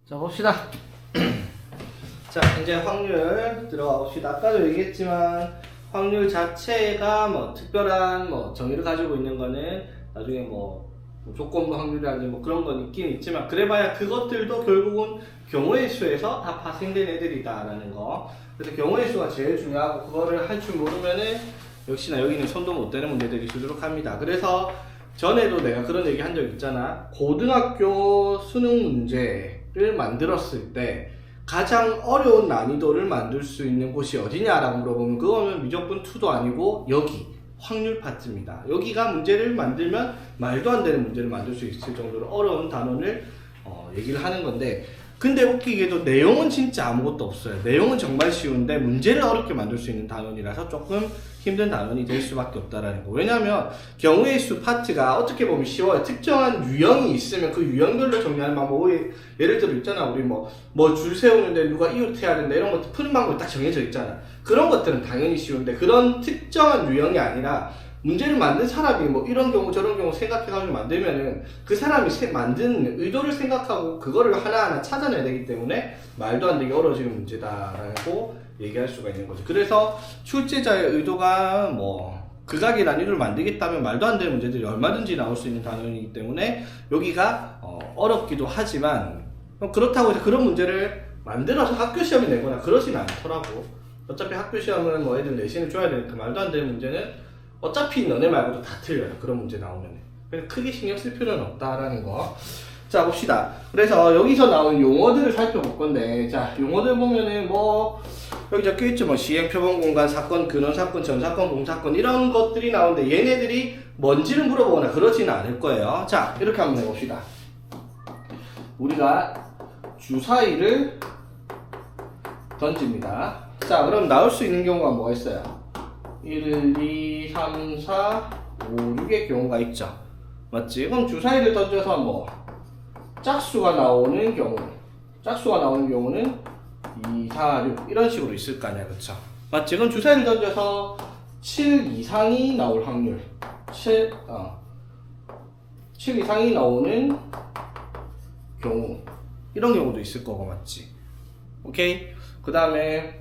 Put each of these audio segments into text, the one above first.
자, 봅시다. 자, 이제 확률 들어가 봅시다. 아까도 얘기했지만 확률 자체가 뭐 특별한 뭐 정의를 가지고 있는 거는 나중에 뭐 조건부 확률이라든지 뭐 그런 건 있긴 있지만, 그래봐야 그것들도 결국은 경우의 수에서 다 파생된 애들이다라는 거. 그래서 경우의 수가 제일 중요하고, 그거를 할 줄 모르면은 역시나 여기는 손도 못 대는 문제들이 수두룩합니다. 그래서 전에도 내가 그런 얘기 한 적 있잖아. 고등학교 수능 문제를 만들었을 때 가장 어려운 난이도를 만들 수 있는 곳이 어디냐라고 물어보면, 그거는 미적분 2도 아니고 여기 확률 파트입니다. 여기가 문제를 만들면 말도 안 되는 문제를 만들 수 있을 정도로 어려운 단원을 얘기를 하는 건데, 근데 웃기게도 내용은 진짜 아무것도 없어요. 내용은 정말 쉬운데 문제를 어렵게 만들 수 있는 단원이라서 조금 힘든 단원이 될 수밖에 없다라는 거. 왜냐면 경우의 수 파트가 어떻게 보면 쉬워요. 특정한 유형이 있으면 그 유형별로 정리하는 방법이, 예를 들어 있잖아. 우리 뭐 줄 세우는데 누가 이웃해야 된다 이런 것도 푸는 방법이 딱 정해져 있잖아. 그런 것들은 당연히 쉬운데, 그런 특정한 유형이 아니라 문제를 만든 사람이 뭐 이런 경우 저런 경우 생각해가지고 만들면은 그 사람이 만든 의도를 생각하고 그거를 하나하나 찾아내야 되기 때문에 말도 안 되게 어려워지는 문제다라고 얘기할 수가 있는 거죠. 그래서 출제자의 의도가 뭐 극악의 난이도를 만들겠다면 말도 안 되는 문제들이 얼마든지 나올 수 있는 단원이기 때문에 여기가 어렵기도 하지만, 그렇다고 해서 그런 문제를 만들어서 학교 시험에 내거나 그러진 않더라고. 어차피 학교 시험은 뭐 애들 내신을 줘야 되니까 말도 안 되는 문제는 어차피 너네 말고도 다 틀려요. 그런 문제 나오면. 그래서 크게 신경 쓸 필요는 없다라는 거. 자, 봅시다. 그래서 여기서 나온 용어들을 살펴볼 건데, 자, 용어들 보면은 뭐 여기 적혀있죠. 뭐 시행, 표본, 공간, 사건, 근원, 사건, 전사건, 봉사건 이런 것들이 나오는데, 얘네들이 뭔지를 물어보거나 그러지는 않을 거예요. 자, 이렇게 한번 해봅시다. 우리가 주사위를 던집니다. 자, 그럼 나올 수 있는 경우가 뭐가 있어요? 1, 2, 3, 4, 5, 6의 경우가 있죠. 맞지? 그럼 주사위를 던져서 뭐 짝수가 나오는 경우는 2, 4, 6 이런 식으로 있을 거 아니야. 그쵸? 맞지? 그럼 주사위를 던져서 7 이상이 나올 확률, 7 이상이 나오는 경우, 이런 경우도 있을 거고. 맞지? 오케이? 그 다음에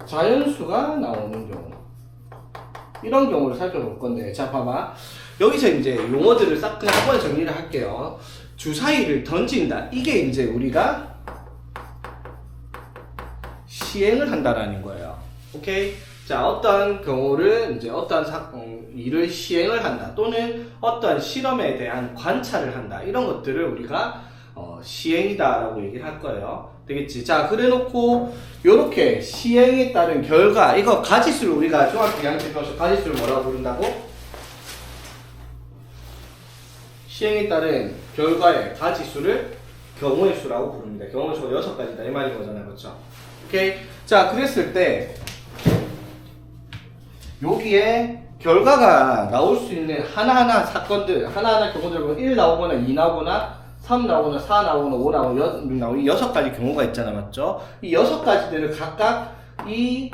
자연수가 나오는 경우, 이런 경우를 살펴볼 건데, 자, 봐봐. 여기서 이제 용어들을 싹 그냥 한 번에 정리를 할게요. 주사위를 던진다. 이게 이제 우리가 시행을 한다라는 거예요. 오케이? 자, 어떠한 경우를 이제 어떠한 일을 시행을 한다. 또는 어떠한 실험에 대한 관찰을 한다. 이런 것들을 우리가 시행이다라고 얘기를 할 거예요. 되겠지? 자, 그래 놓고 요렇게 시행에 따른 결과, 이거 가지수를 우리가 중학교 2학년 배워서 가지수를 뭐라고 부른다고? 시행에 따른 결과의 가지수를 경우의 수라고 부릅니다. 경우의 수가 6가지다 이 말인 거잖아요. 그렇죠? 오케이? 자, 그랬을 때 여기에 결과가 나올 수 있는 하나하나 사건들, 하나하나 경우들 보면 1 나오거나 2 나오거나 3 나오거나 4 나오거나 5 나오거나 6 나오거나 6가지 경우가 있잖아. 맞죠? 이 6가지들을 각각 이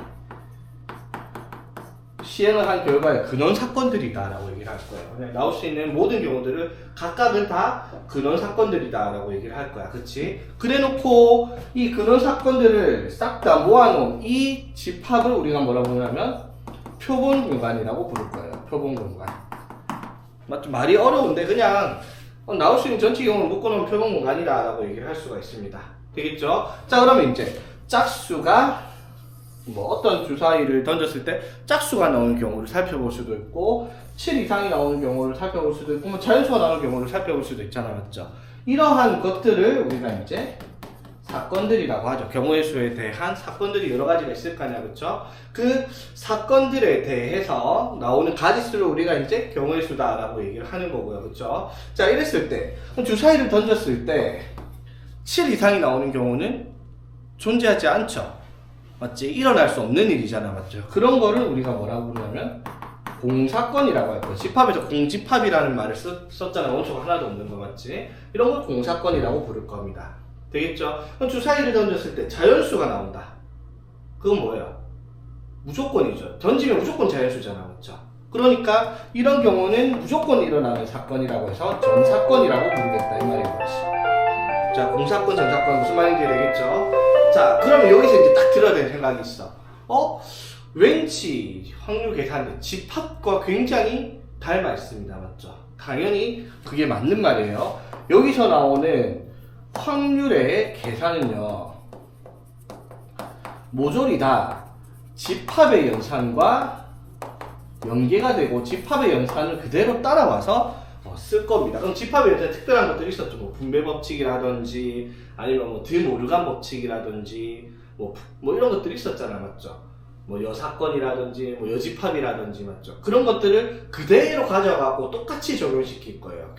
시행을 한 결과의 근원 사건들이다 라고 얘기를 할 거예요. 나올 수 있는 모든 경우들을 각각은 다 근원 사건들이다 라고 얘기를 할 거야. 그치? 그래 놓고 이 근원 사건들을 싹 다 모아놓은 이 집합을 우리가 뭐라고 부르냐면 표본 공간이라고 부를 거예요. 표본 공간. 맞죠? 말이 어려운데 그냥 나올 수 있는 전체 경우를 묶어놓으면 표본 공간이다 라고 얘기를 할 수가 있습니다. 되겠죠? 자, 그러면 이제 짝수가 뭐 어떤 주사위를 던졌을 때 짝수가 나오는 경우를 살펴볼 수도 있고, 7 이상이 나오는 경우를 살펴볼 수도 있고, 뭐 자연수가 나오는 경우를 살펴볼 수도 있잖아. 맞죠? 이러한 것들을 우리가 이제 사건들이라고 하죠. 경우의 수에 대한 사건들이 여러 가지가 있을 거 아니야. 그쵸? 그 사건들에 대해서 나오는 가지수를 우리가 이제 경우의 수다라고 얘기를 하는 거고요. 그쵸? 자, 이랬을 때, 주사위를 던졌을 때 7 이상이 나오는 경우는 존재하지 않죠. 맞지? 일어날 수 없는 일이잖아. 맞죠? 그런 거를 우리가 뭐라고 부르냐면 공사건이라고 할 거야. 집합에서 공집합이라는 말을 썼잖아. 원소가 하나도 없는 거. 맞지? 이런 걸 공사건이라고 부를 겁니다. 되겠죠? 그럼 주사위를 던졌을 때 자연수가 나온다. 그건 뭐예요? 무조건이죠. 던지면 무조건 자연수잖아. 맞죠? 그러니까 이런 경우는 무조건 일어나는 사건이라고 해서 전사건이라고 부르겠다 이 말인 거지. 자, 공사건, 정사건 무슨 말인지 되겠죠? 자, 그러면 여기서 이제 딱 들어야 되는 생각이 있어. 왠지 확률 계산이 집합과 굉장히 닮아 있습니다. 맞죠? 당연히 그게 맞는 말이에요. 여기서 나오는 확률의 계산은요, 모조리 다 집합의 연산과 연계가 되고 집합의 연산을 그대로 따라와서 쓸 겁니다. 그럼 집합의 연산에 특별한 것들이 있었죠. 뭐 분배 법칙이라든지 아니면 뭐 드모르간 법칙이라든지 뭐 이런 것들이 있었잖아. 맞죠? 뭐 여사건이라든지 뭐 여집합이라든지 맞죠? 그런 것들을 그대로 가져가고 똑같이 적용시킬 거예요.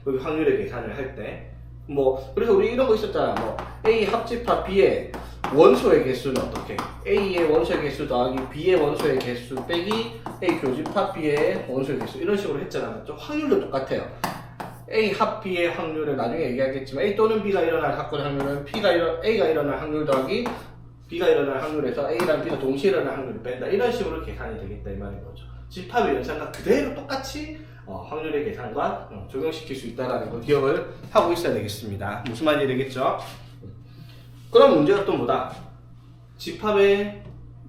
여기 확률의 계산을 할 때. 뭐 그래서 우리 이런 거 있었잖아. 뭐 A 합집합 B의 원소의 개수는 어떻게? A의 원소의 개수 더하기 B의 원소의 개수 빼기 A 교집합 B의 원소의 개수 이런 식으로 했잖아. 맞죠? 확률도 똑같아요. A 합 B의 확률을 나중에 얘기하겠지만 A 또는 B가 일어날 사건의 확률은 A가 일어날 확률 더하기 B가 일어날 확률에서 A랑 B가 동시에 일어날 확률을 뺀다. 이런 식으로 계산이 되겠다 이 말인 거죠. 집합의 연산과 그대로 똑같이 확률의 계산과 적용시킬 수 있다는 걸 기억을 하고 있어야 되겠습니다. 무슨 말인지 되겠죠? 그럼 문제가 또 뭐다? 집합의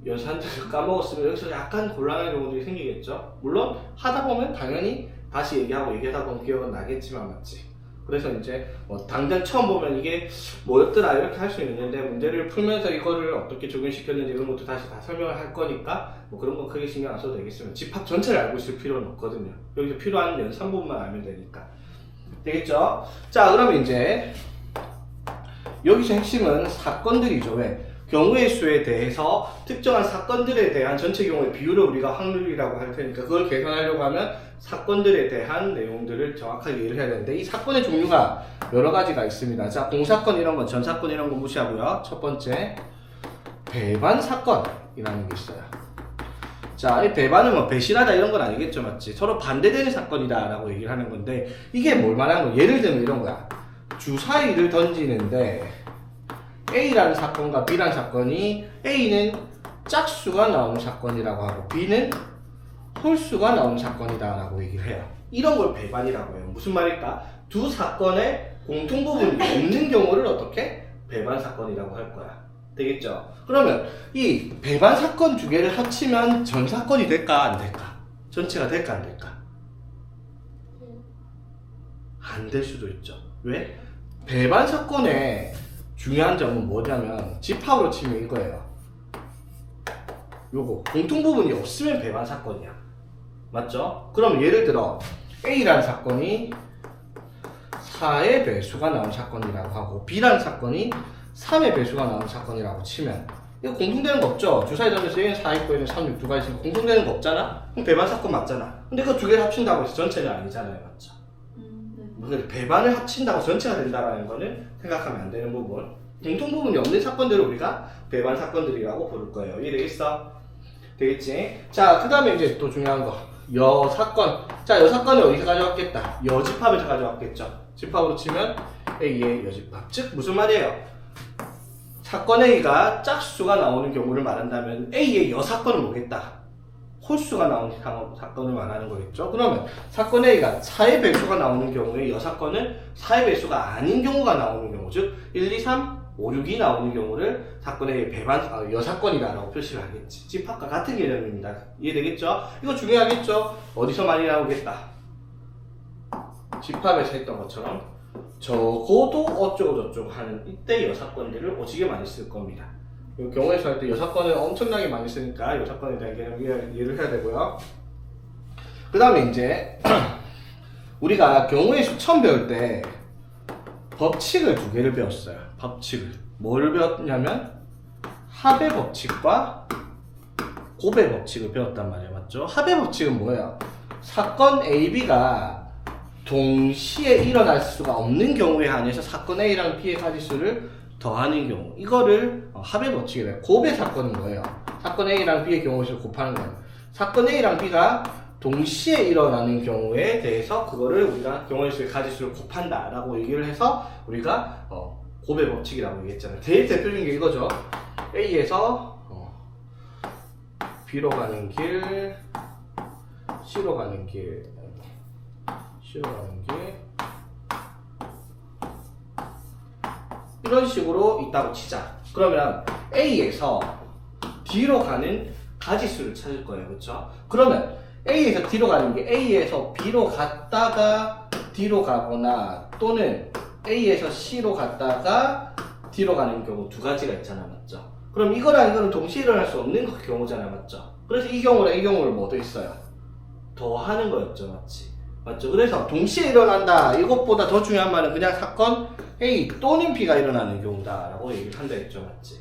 연산들을 까먹었으면 여기서 약간 곤란한 경우들이 생기겠죠? 물론 하다 보면 당연히 다시 얘기하다 보면 기억은 나겠지만 맞지? 그래서 이제 당장 처음 보면 이게 뭐였더라 이렇게 할 수 있는데 문제를 풀면서 이거를 어떻게 적용시켰는지 이런 것도 다시 다 설명을 할 거니까 뭐 그런 건 크게 신경 안 써도 되겠지만 집합 전체를 알고 있을 필요는 없거든요. 여기서 필요한 연산분만 알면 되니까. 되겠죠? 자, 그러면 이제 여기서 핵심은 사건들이죠. 왜? 경우의 수에 대해서 특정한 사건들에 대한 전체 경우의 비율을 우리가 확률이라고 할 테니까 그걸 계산하려고 하면 사건들에 대한 내용들을 정확하게 이해를 해야 되는데 이 사건의 종류가 여러 가지가 있습니다. 자, 공사건 이런 건, 전사건 이런 거 무시하고요. 첫 번째, 배반 사건이라는 게 있어요. 자, 이 배반은 뭐 배신하다 이런 건 아니겠죠, 맞지? 서로 반대되는 사건이다라고 얘기를 하는 건데 이게 뭘 말하는 거야? 예를 들면 이런 거야. 주사위를 던지는데 A라는 사건과 B라는 사건이 A는 짝수가 나오는 사건이라고 하고 B는 홀수가 나오는 사건이다 라고 얘기를 해요. 이런 걸 배반이라고 해요. 무슨 말일까? 두 사건의 공통부분이 없는 경우를 어떻게? 배반 사건이라고 할 거야. 되겠죠? 그러면 이 배반 사건 두 개를 합치면 전 사건이 될까 안 될까? 전체가 될까 안 될까? 안 될 수도 있죠. 왜? 배반 사건의 중요한 점은 뭐냐면 집합으로 치면 이거예요. 요거 공통부분이 없으면 배반 사건이야. 맞죠? 그럼 예를 들어 A라는 사건이 4의 배수가 나온 사건이라고 하고 B라는 사건이 3의 배수가 나온 사건이라고 치면 이거 공통되는 거 없죠? 주사위 던져서 얘는 4 있고 얘는 3, 6 두 가지 공통되는 거 없잖아? 그럼 배반 사건 맞잖아. 근데 그 두 개를 합친다고 해서 전체는 아니잖아요. 맞죠? 네. 배반을 합친다고 전체가 된다는 거는 생각하면 안 되는 부분. 공통 부분이 없는 사건들을 우리가 배반 사건들이라고 부를 거예요. 이해되겠어? 되겠지? 자, 그 다음에 이제 또 중요한 거. 여사건. 자, 여사건을 어디서 가져왔겠다? 여집합에서 가져왔겠죠. 집합으로 치면 A의 여집합. 즉, 무슨 말이에요? 사건 A가 짝수가 나오는 경우를 말한다면 A의 여사건은 뭐겠다? 홀수가 나오는 사건을 말하는 거겠죠. 그러면 사건 A가 4의 배수가 나오는 경우에 여사건은 4의 배수가 아닌 경우가 나오는 경우, 즉 1, 2, 3, 5, 6이 나오는 경우를 사건 A의 여사건이다라고 표시를 하겠지. 집합과 같은 개념입니다. 이해되겠죠? 이거 중요하겠죠? 어디서 많이 나오겠다? 집합에서 했던 것처럼 적어도 어쩌고 저쩌고 하는 이때 여사건들을 오지게 많이 쓸 겁니다. 경우의 수 할 때 여사건을 엄청나게 많이 쓰니까 여사건에 대한 개념 이해를 해야 되고요. 그 다음에 이제 우리가 경우의 수 처음 배울 때 법칙을 두 개를 배웠어요. 법칙을 뭐를 배웠냐면 합의 법칙과 곱의 법칙을 배웠단 말이에요. 맞죠? 합의 법칙은 뭐예요? 사건 A, B가 동시에 일어날 수가 없는 경우에 한해서 사건 A랑 B의 가지수를 더하는 경우, 이거를 합의 법칙이라 해요. 곱의 사건은 뭐예요? 사건 A랑 B의 경우를 곱하는 거예요. 사건 A랑 B가 동시에 일어나는 경우에 대해서 그거를 우리가 경우의 수의 가지수를 곱한다 라고 얘기를 해서 우리가 곱의 법칙이라고 얘기했잖아요. 제일 대표적인 게 이거죠. A에서 B로 가는 길, C로 가는 길, C로 가는 길, 그런 식으로 있다고 치자. 그러면 A에서 D로 가는 가지수를 찾을 거예요. 그렇죠? 그러면 A에서 D로 가는 게 A에서 B로 갔다가 D로 가거나 또는 A에서 C로 갔다가 D로 가는 경우 두 가지가 있잖아. 맞죠? 그럼 이거랑 이거는 동시에 일어날 수 없는 경우잖아. 맞죠? 그래서 이 경우랑 이 경우를 뭐도 있어요? 더 하는 거였죠. 맞죠? 그래서 동시에 일어난다. 이것보다 더 중요한 말은 그냥 사건 A 또는 B가 일어나는 경우다 라고 얘기를 한다 했죠. 맞지?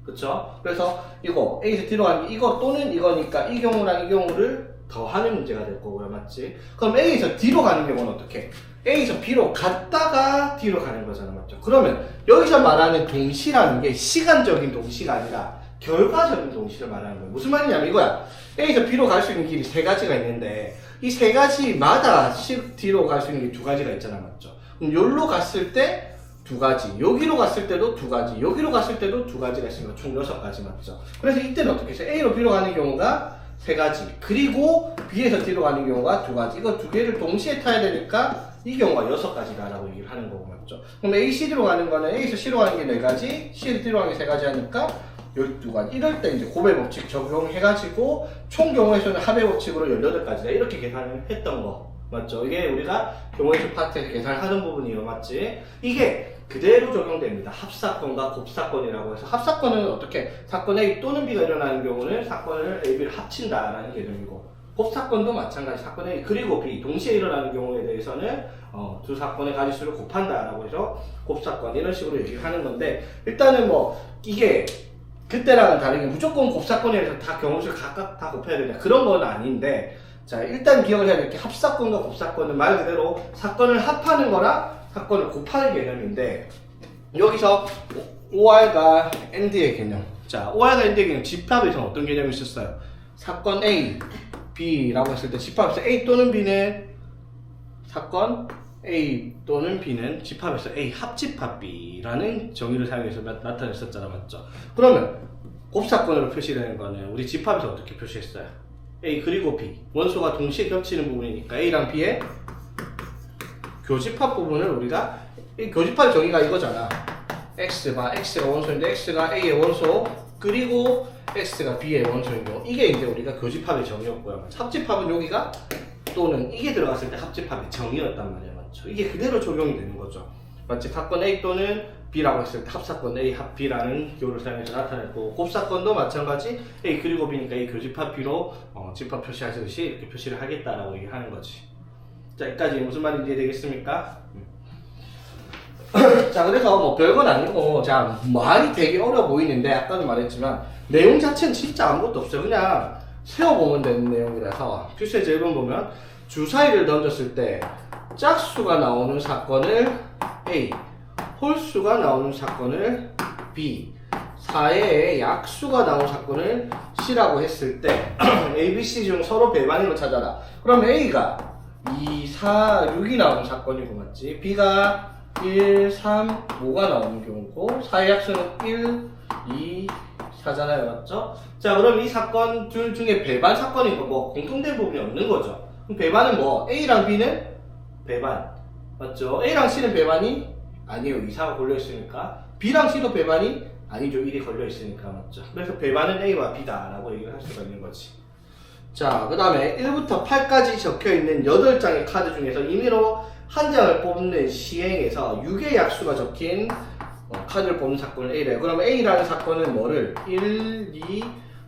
그쵸? 그래서 이거 A에서 D로 가는 게 이거 또는 이거니까 이 경우랑 이 경우를 더하는 문제가 될 거고요. 맞지? 그럼 A에서 D로 가는 경우는 어떻게? A에서 B로 갔다가 D로 가는 거잖아. 맞죠? 그러면 여기서 말하는 동시라는 게 시간적인 동시가 아니라 결과적인 동시를 말하는 거예요. 무슨 말이냐면 이거야. A에서 B로 갈 수 있는 길이 세 가지가 있는데 이 세 가지마다 D로 갈 수 있는 게 두 가지가 있잖아. 맞죠? 그럼 여기로 갔을 때 두 가지, 여기로 갔을 때도 두 가지, 여기로 갔을 때도 두 가지가 있으니까 총 6가지 맞죠? 그래서 이때는 어떻게 해서 A로 B로 가는 경우가 세 가지, 그리고 B에서 D로 가는 경우가 두 가지. 이거 두 개를 동시에 타야 되니까 이 경우가 6가지다라고 얘기를 하는 거고 맞죠? 그럼 A, C로 가는 거는 A에서 C로 가는 게 4가지, C에서 D로 가는 게 3가지 하니까 12가지. 이럴 때 이제 곱의 법칙 적용해가지고 총 경우의 수는 합의 법칙으로 18가지다. 이렇게 계산을 했던 거. 맞죠? 이게 우리가 경우의 수 파트에서 계산하는 부분이에요. 맞지? 이게 그대로 적용됩니다. 합사건과 곱사건이라고 해서 합사건은 어떻게? 사건 A 또는 B가 일어나는 경우는 사건을 A, B를 합친다라는 개념이고 곱사건도 마찬가지 사건 A 그리고 B 동시에 일어나는 경우에 대해서는 두 사건의 가지수를 곱한다라고 해서 곱사건 이런 식으로 얘기를 하는 건데 일단은 뭐 이게 그때랑은 다르게 무조건 곱사건이라서 다 경우수를 각각 다 곱해야 되냐 그런 건 아닌데 자 일단 기억을 해야 될 게 합사건과 곱사건은 말 그대로 사건을 합하는 거나 사건을 곱하는 개념인데 여기서 OR과 AND의 개념 자 OR과 AND의 개념 집합에서 어떤 개념이 있었어요? 사건 A, B라고 했을 때 집합에서 A 또는 B는 사건 A 또는 B는 집합에서 A 합집합 B라는 정의를 사용해서 나타냈었잖아. 맞죠? 그러면 곱사건으로 표시되는 거는 우리 집합에서 어떻게 표시했어요? A 그리고 B 원소가 동시에 겹치는 부분이니까 A랑 B의 교집합 부분을 우리가 이 교집합의 정의가 이거잖아. X가 원소인데 X가 A의 원소 그리고 X가 B의 원소이고 이게 이제 우리가 교집합의 정의였고요. 합집합은 여기가 또는 이게 들어갔을 때 합집합의 정의였단 말이야. 맞죠? 이게 그대로 적용이 되는 거죠. 마치 사건 A 또는 B라고 했을 때 합사건 A 합 B라는 기호를 사용해서 나타냈고 곱사건도 마찬가지 A 그리고 B니까 A 교집합 B로 집합 표시하듯이 이렇게 표시를 하겠다라고 얘기하는 거지. 자 여기까지 무슨 말인지 이해되겠습니까? 자 그래서 뭐 별건 아니고 자 말이 되게 어려워 보이는데 아까도 말했지만 내용 자체는 진짜 아무것도 없어요. 그냥 세워보면 되는 내용이라서 필수의 제일 보면 주사위를 던졌을 때 짝수가 나오는 사건을 A 홀수가 나오는 사건을 B 4의 약수가 나오는 사건을 C라고 했을 때 A, B, C 중 서로 배반인 걸 찾아라. 그럼 A가 2, 4, 6이 나오는 사건이고 맞지? B가 1, 3, 5가 나오는 경우고 4의 약수는 1, 2, 4잖아요. 맞죠? 자 그럼 이 사건 둘 중에 배반 사건인 거 뭐 공통된 부분이 없는 거죠. 그럼 배반은 뭐 A랑 B는 배반 맞죠? A랑 C는 배반이 아니에요. 2, 4가 걸려있으니까 B랑 C도 배반이 아니죠. 1이 걸려있으니까 맞죠? 그래서 배반은 A와 B다 라고 얘기를 할 수가 있는 거지. 자 그 다음에 1부터 8까지 적혀있는 8장의 카드 중에서 임의로 한 장을 뽑는 시행에서 6의 약수가 적힌 카드를 뽑는 사건을 A래요. 그러면 A라는 사건은 뭐를 1, 2,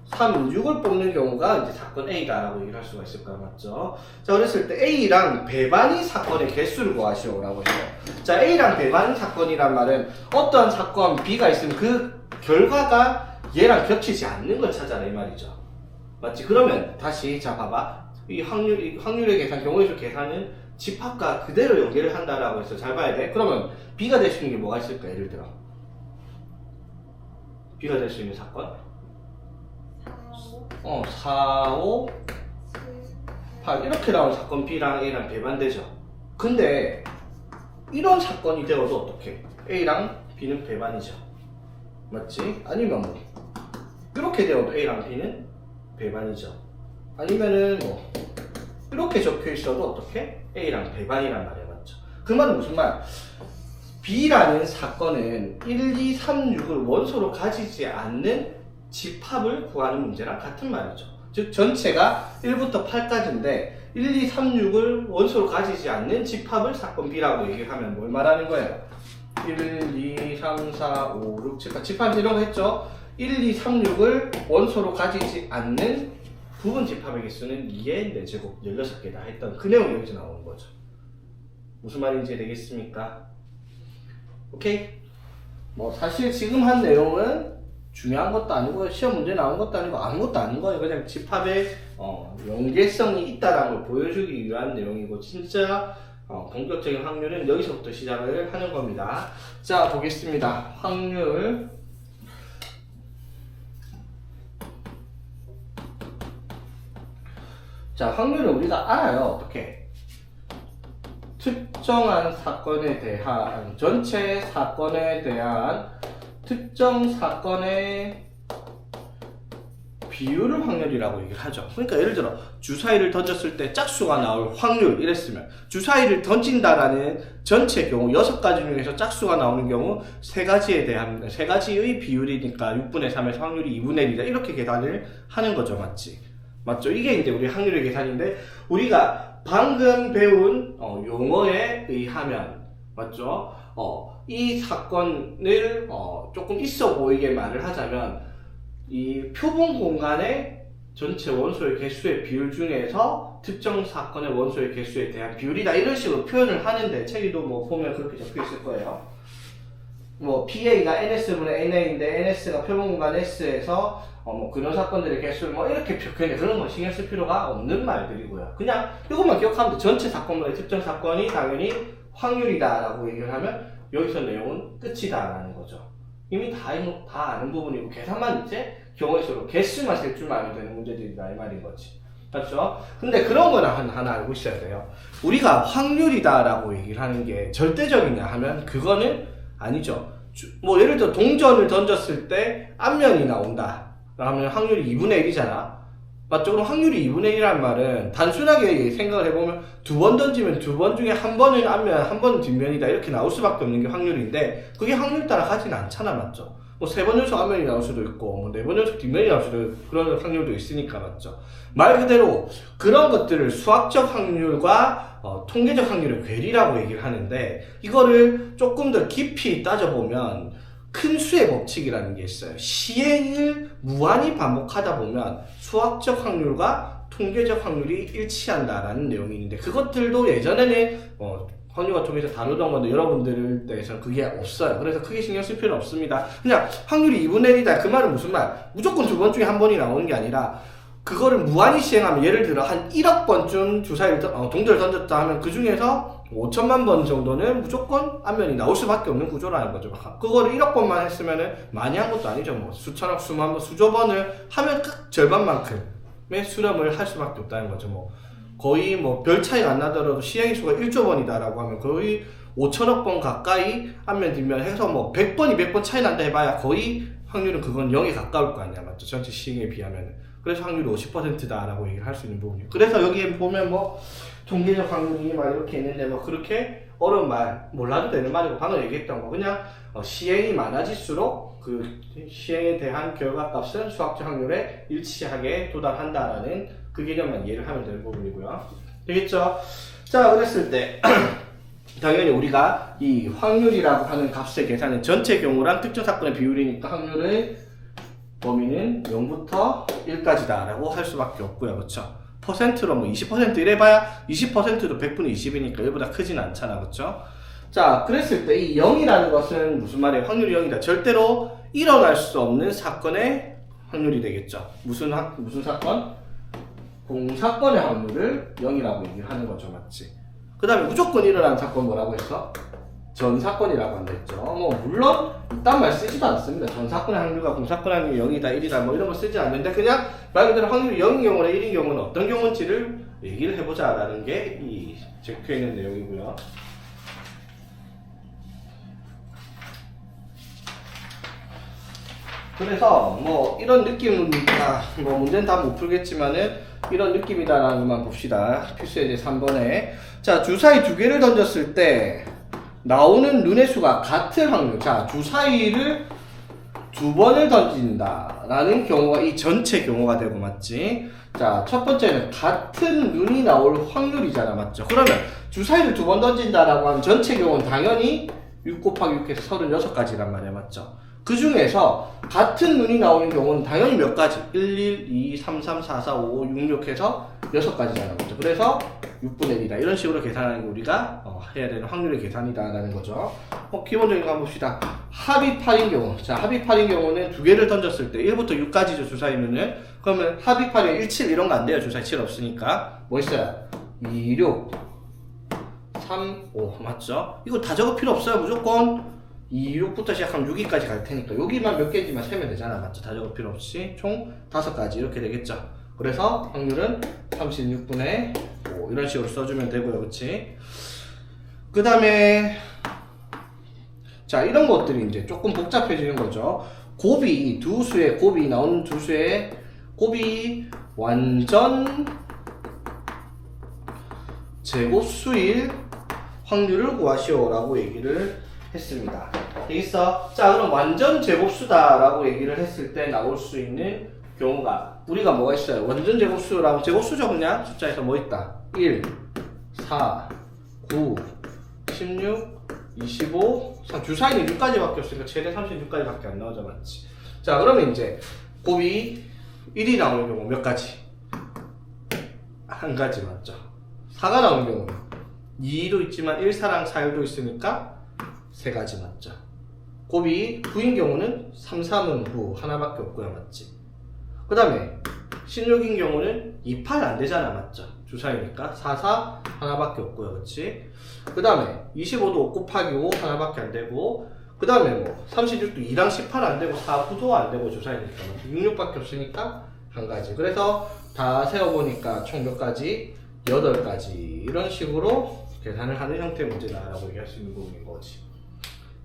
3, 6을 뽑는 경우가 이제 사건 A다라고 얘기를 할 수가 있을까요? 맞죠? 자, 그랬을 때 A랑 배반이 사건의 개수를 구하시오라고 해요. 자, A랑 배반 사건이란 말은 어떠한 사건 B가 있으면 그 결과가 얘랑 겹치지 않는 걸 찾아라 이 말이죠. 맞지? 그러면 다시 자 봐봐. 이 확률의 계산, 경우의 수 계산은 집합과 그대로 연결을 한다라고 해서 잘 봐야 돼. 그러면 B가 될 수 있는 게 뭐가 있을까? 예를 들어 B가 될 수 있는 사건 4, 5, 8 이렇게 나오는 사건 B랑 A랑 배반되죠. 근데 이런 사건이 되어도 어떻게? A랑 B는 배반이죠. 맞지? 아니면 뭐 이렇게 되어도 A랑 B는 배반이죠. 아니면은 뭐 이렇게 적혀 있어도 어떻게? A랑 배반이란 말이야. 맞죠? 그 말은 무슨 말? B라는 사건은 1, 2, 3, 6을 원소로 가지지 않는 집합을 구하는 문제랑 같은 말이죠. 즉 전체가 1부터 8까지인데 1, 2, 3, 6을 원소로 가지지 않는 집합을 사건 B라고 얘기를 하면 뭘 말하는 거예요? 1, 2, 3, 4, 5, 6, 7, 8 집합 이런 거 했죠? 1, 2, 3, 6을 원소로 가지지 않는 부분 집합의 개수는 2의 4제곱 16개다 했던 그 내용이 여기서 나오는 거죠. 무슨 말인지 되겠습니까? 오케이? 뭐 사실 지금 한 내용은 중요한 것도 아니고 시험 문제 나온 것도 아니고 아무것도 아닌 거예요. 그냥 집합의 연계성이 있다라는 걸 보여주기 위한 내용이고 진짜 본격적인 확률은 여기서부터 시작을 하는 겁니다. 자 보겠습니다. 확률 자 확률을 우리가 알아요. 어떻게? 특정한 사건에 대한 전체 사건에 대한 특정 사건의 비율을 확률이라고 얘기를 하죠. 그러니까 예를 들어 주사위를 던졌을 때 짝수가 나올 확률 이랬으면 주사위를 던진다라는 전체 경우 6가지 중에서 짝수가 나오는 경우 3가지의 비율이니까 6분의 3에서 확률이 2분의 1이다 이렇게 계산을 하는 거죠. 맞죠? 이게 이제 우리 확률의 계산인데 우리가 방금 배운 용어에 의하면 맞죠? 이 사건을 조금 있어 보이게 말을 하자면 이 표본 공간의 전체 원소의 개수의 비율 중에서 특정 사건의 원소의 개수에 대한 비율이다 이런 식으로 표현을 하는데 책에도 뭐 보면 그렇게 적혀 있을 거예요. 뭐 PA가 NS분의 NA인데 NS가 표본 공간 S에서 뭐 그런 사건들의 개수를 뭐 이렇게 표현해 그런 거 신경 쓸 필요가 없는 말들이고요. 그냥 이것만 기억하면 돼. 전체 사건만의 특정 사건이 당연히 확률이다라고 얘기를 하면 여기서 내용은 끝이다라는 거죠. 이미 다 아는 부분이고 계산만 이제 경우의 수로 개수만 셀 줄만 알면 되는 문제들이다 이 말인 거지. 맞죠? 근데 그런 거는 하나 알고 있어야 돼요. 우리가 확률이다라고 얘기를 하는 게 절대적이냐 하면 그거는 아니죠. 뭐 예를 들어 동전을 던졌을 때 앞면이 나온다. 그러면 확률이 2분의 1이잖아. 맞죠? 그럼 확률이 2분의 1이란 말은 단순하게 생각을 해보면 2번 던지면 2번 중에 한 번은 앞면, 한 번은 뒷면이다. 이렇게 나올 수밖에 없는 게 확률인데 그게 확률 따라 가진 않잖아. 맞죠? 뭐 3번 연속 앞면이 나올 수도 있고 뭐 4번 연속 뒷면이 나올 수도 있고 그런 확률도 있으니까. 맞죠? 말 그대로 그런 것들을 수학적 확률과 통계적 확률의 괴리라고 얘기를 하는데 이거를 조금 더 깊이 따져보면 큰 수의 법칙이라는 게 있어요. 시행을 무한히 반복하다 보면 수학적 확률과 통계적 확률이 일치한다라는 내용이 있는데 그것들도 예전에는 확률과 통계에서 다루던 건데 여러분들 대해서는 그게 없어요. 그래서 크게 신경 쓸 필요는 없습니다. 그냥 확률이 2분의 1이다. 그 말은 무슨 말? 무조건 2번 중에 한 번이 나오는 게 아니라 그거를 무한히 시행하면 예를 들어 한 1억 번쯤 주사위를 동전을 던졌다 하면 그 중에서 5천만 번 정도는 무조건 앞면이 나올 수밖에 없는 구조라는 거죠. 그거를 1억 번만 했으면은 많이 한 것도 아니죠. 뭐 수천억, 수만 번, 수조 번을 하면 절반만큼의 수렴을 할 수밖에 없다는 거죠. 뭐 거의 뭐 별 차이가 안 나더라도 시행의 수가 1조 번이다라고 하면 거의 5천억 번 가까이 앞면 뒷면 해서 뭐 100번, 200번 차이 난다 해봐야 거의 확률은 그건 0에 가까울 거 아니야. 맞죠? 전체 시행에 비하면은. 그래서 확률이 50%다라고 얘기를 할 수 있는 부분이에요. 그래서 여기에 보면 뭐 통계적 확률이 막 이렇게 있는데 뭐 그렇게 어려운 말 몰라도 되는 말이고 방금 얘기했던 거 그냥 시행이 많아질수록 그 시행에 대한 결과값은 수학적 확률에 일치하게 도달한다라는 그 개념만 이해를 하면 되는 부분이고요. 되겠죠? 자 그랬을 때 당연히 우리가 이 확률이라고 하는 값의 계산은 전체 경우랑 특정 사건의 비율이니까 확률의 범위는 0부터 1까지다 라고 할 수밖에 없고요. 그렇죠? 퍼센트로 뭐 20% 이래봐야 20%도 100분의 20이니까 1보다 크진 않잖아. 그렇죠? 자 그랬을 때 이 0이라는 것은 무슨 말이에요? 확률이 0이다. 절대로 일어날 수 없는 사건의 확률이 되겠죠. 무슨 사건? 공사건의 확률을 0이라고 얘기를 하는 거죠. 맞지? 그 다음에 무조건 일어나는 사건 뭐라고 했어? 전사건이라고 한다 했죠. 뭐 물론 이딴 말 쓰지도 않습니다. 전사건의 확률과 공사건의 확률이 0이다 1이다 뭐 이런 거 쓰지 않는데 그냥 말 그대로 확률이 0인 경우나 1인 경우는 어떤 경우인지를 얘기를 해보자 라는 게 이 적혀있는 내용이고요. 그래서 뭐 이런 느낌이다. 뭐 문제는 다 못 풀겠지만은 이런 느낌이다라는 것만 봅시다. 필수 예제 3번에 자 주사위 2개를 던졌을 때 나오는 눈의 수가 같을 확률. 자, 주사위를 두 번을 던진다라는 경우가 이 전체 경우가 되고 맞지? 자, 첫 번째는 같은 눈이 나올 확률이잖아, 맞죠? 그러면 주사위를 두 번 던진다라고 하면 전체 경우는 당연히 6 곱하기 6 해서 36가지란 말이야, 맞죠? 그 중에서 같은 눈이 나오는 경우는 당연히 몇 가지? 1, 1, 2, 3, 3, 4, 4, 5, 6, 6 해서 6가지잖아, 맞죠? 그래서 6분의 1이다. 이런 식으로 계산하는 게 우리가 해야 되는 확률의 계산이다라는 거죠. 기본적인 거 한번 봅시다. 합이 8인 경우. 자, 합이 8인 경우는 두 개를 던졌을 때 1부터 6까지죠, 주사위면은. 그러면 합이 8이면 1, 7 이런 거 안 돼요. 주사위 7 없으니까. 뭐 있어요? 2, 6, 3, 5. 맞죠? 이거 다 적을 필요 없어요. 무조건 2, 6부터 시작하면 6위까지 갈 테니까. 여기만 몇 개인지만 세면 되잖아. 맞죠? 다 적을 필요 없이. 총 5가지 이렇게 되겠죠. 그래서 확률은 36분의 5 이런 식으로 써주면 되고요. 그치? 그 다음에 자, 이런 것들이 이제 조금 복잡해지는 거죠. 곱이 두 수의 곱이 나오는 두 수의 곱이 완전 제곱수일 확률을 구하시오 라고 얘기를 했습니다. 되겠어? 자, 그럼 완전 제곱수다 라고 얘기를 했을 때 나올 수 있는 경우가 우리가 뭐가 있어요? 완전 제곱수라고 제곱수죠 그냥 숫자에서 뭐 있다? 1, 4, 9, 16, 25, 주사위는 6까지밖에 없으니까 최대 36까지밖에 안 나오죠, 맞지? 자, 그러면 이제 곱이 1이 나오는 경우 몇 가지? 한 가지 맞죠? 4가 나오는 경우는 2도 있지만 1, 4랑 4, 1도 있으니까 3가지 맞죠? 곱이 9인 경우는 3, 3은 9 하나밖에 없고요, 맞지? 그 다음에 16인 경우는 2, 8 안 되잖아, 맞죠? 주사위니까 4, 4 하나밖에 없고요, 그렇지? 그 다음에 25도 5 곱하기 5 하나밖에 안 되고, 그 다음에 뭐 36도 2랑 18 안 되고 4, 9도 안 되고 주사위니까 6, 6밖에 없으니까 한 가지. 그래서 다 세어보니까 총 몇 가지? 8가지 이런 식으로 계산을 하는 형태의 문제다라고 얘기할 수 있는 부분인 거지.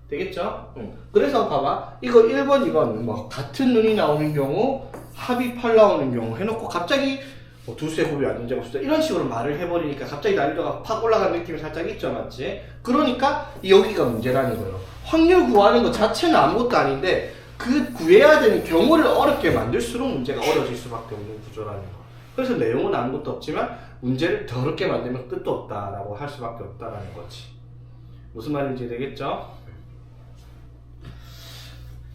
되겠죠? 그래서 봐봐, 이거 1번 이건 뭐 같은 눈이 나오는 경우, 합이 8 나오는 경우 해놓고 갑자기 뭐 두 수의 곱이 완전 제곱수다 이런 식으로 말을 해버리니까 갑자기 난이도가 팍 올라간 느낌이 살짝 있죠, 맞지? 그러니까 여기가 문제라는 거예요. 확률 구하는 것 자체는 아무것도 아닌데 그 구해야 되는 경우를 어렵게 만들수록 문제가 어려질 수밖에 없는 구조라는 거. 그래서 내용은 아무것도 없지만 문제를 더 어렵게 만들면 끝도 없다라고 할 수밖에 없다라는 거지. 무슨 말인지 되겠죠?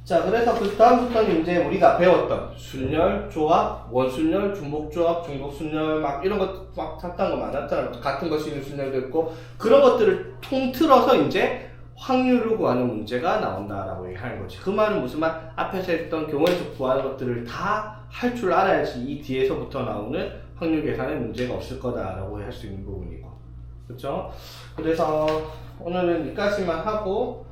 자, 그래서 그 다음부터는 이제 우리가 배웠던 순열, 조합, 원순열, 중복조합, 중복순열 막 이런 것 막 샀던 거 많았잖아요. 같은 것이 있는 순열도 있고 그런 것들을 통틀어서 이제 확률을 구하는 문제가 나온다라고 얘기하는 거지. 그 말은 무슨 말? 앞에서 했던 경우에서 구하는 것들을 다 할 줄 알아야지 이 뒤에서부터 나오는 확률 계산에 문제가 없을 거다라고 할 수 있는 부분이고. 그렇죠? 그래서 오늘은 여기까지만 하고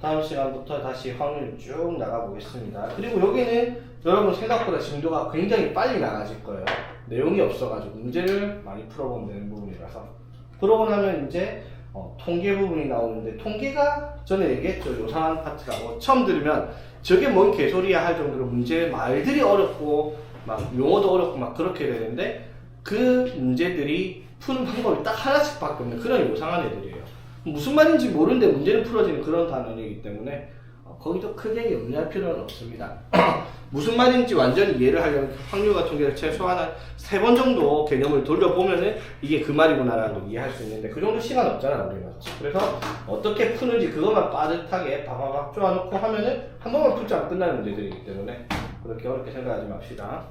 다음 시간부터 다시 확률 쭉 나가보겠습니다. 그리고 여기는 여러분 생각보다 진도가 굉장히 빨리 나가질 거예요. 내용이 없어가지고 문제를 많이 풀어보면 되는 부분이라서. 그러고 나면 이제 통계 부분이 나오는데 통계가 전에 얘기했죠. 요상한 파트라고. 처음 들으면 저게 뭔 개소리야 할 정도로 문제 말들이 어렵고 막 용어도 어렵고 막 그렇게 되는데 그 문제들이 푸는 방법이 딱 하나씩밖에 없는 그런 요상한 애들이에요. 무슨 말인지 모르는데 문제는 풀어지는 그런 단어이기 때문에 거기도 크게 염려할 필요는 없습니다. 무슨 말인지 완전히 이해를 하려면 확률과 통계를 최소한 한 3번 정도 개념을 돌려보면은 이게 그 말이구나라는 걸 이해할 수 있는데 그 정도 시간 없잖아 우리는. 그래서 어떻게 푸는지 그것만 빠듯하게 바바박 쪼아놓고 하면은 한 번만 풀지 않고 끝나는 문제들이기 때문에 그렇게 어렵게 생각하지 맙시다.